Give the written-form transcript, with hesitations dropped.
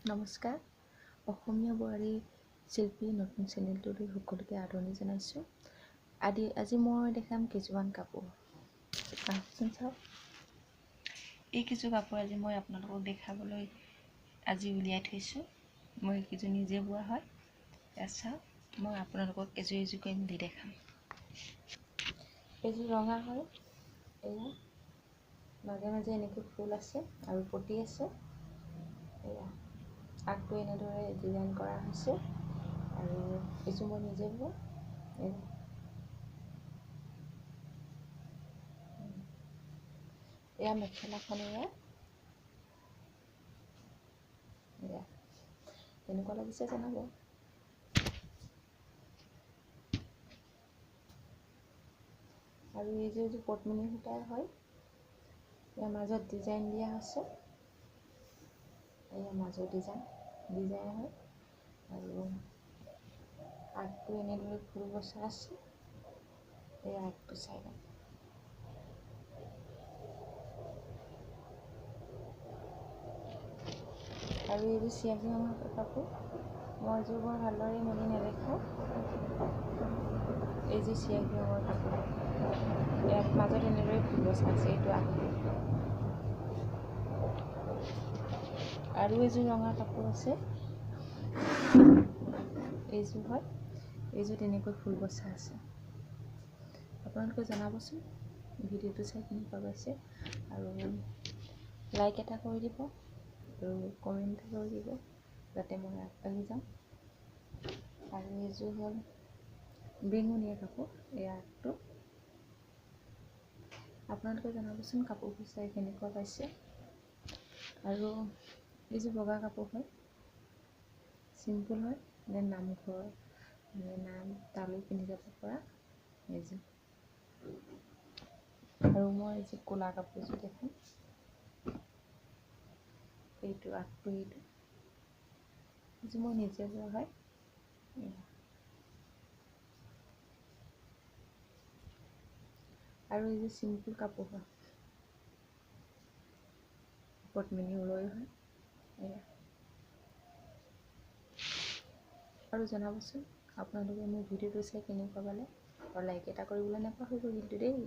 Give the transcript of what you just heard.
নমস্কাৰ। অসমীয়া বোৱাৰী শিল্পী নতুন চেনেলটোলৈ সকলোকে আদৰণি জনাইছোঁ। আজি মই দেখাম কিছুমান কাপোৰ। আহকচোন চাওক। এই কিছু কাপোৰ আজি মই আপোনালোকক দেখাবলৈ আজি উলিয়াই থৈছোঁ। মই এইকেইযোৰ নিজে বোৱা হয়। এয়া চাওক, মই আপোনালোকক এযোৰ এযোৰ কৰি মেলি দেখাম। এইযোৰ ৰঙা হয়। এয়া মাজে মাজে এনেকৈ ফুল আছে আৰু পতি আছে। এয়া আগটো এনেদৰে ডিজাইন কৰা হৈছে আৰু এইযোৰ মই নিজে বোৱা। এয়া মেখেলাখন এয়া কেনেকুৱা লাগিছে জনাব। আৰু এইযোৰ পদ্মিনী সূতাৰ হয়। ইয়াৰ মাজত ডিজাইন দিয়া আছে। এয়া মাজৰ ডিজাইন হয় আৰু আগটো এনেদৰে ফুল বচা আছে। এয়া আগটো চাইডত। আৰু এইযোৰ চিয়াহী ৰঙৰ কাপোৰ। মই এইযোৰ বৰ ভালদৰে মেলি নেদেখাওঁ। এইযোৰ চিয়াহী ৰঙৰ কাপোৰ। ইয়াত মাজত এনেদৰে ফুল বচা আছে। এইটো আগটো। আৰু এইযোৰ ৰঙা কাপোৰ আছে। এইযোৰ হয়। এইযোৰ তেনেকৈ ফুল বচা আছে। আপোনালোকে জনাবচোন ভিডিঅ'টো চাই কেনেকুৱা পাইছে, আৰু লাইক এটা কৰি দিব আৰু কমেণ্ট এটা কৰি দিব যাতে মই আগবাঢ়ি যাওঁ। আৰু এইযোৰ হ'ল বেঙুনীয়া কাপোৰ। এয়া আগটো। আপোনালোকে জনাবচোন কাপোৰবোৰ চাই কেনেকুৱা পাইছে। আৰু এইযোৰ বগা কাপোৰ হয়। চিম্পুল হয়, নামঘৰ নাম তালৈ পিন্ধি যাব পৰা এইযোৰ। আৰু মই এইযোৰ ক'লা কাপোৰযোৰ দেখোঁ। এইটো আগটো। এইযোৰ মই নিজে বোৱা হয়। আৰু এইযোৰ চিম্পুল কাপোৰ হয়। পদ্মিনী ঊলৰ হয়। আৰু জনাবচোন আপোনালোকে মোৰ ভিডিঅ'টো চাই কেনেকুৱা পালে, আৰু লাইক এটা কৰিবলৈ নাপাহৰিব কিন্তু দেই।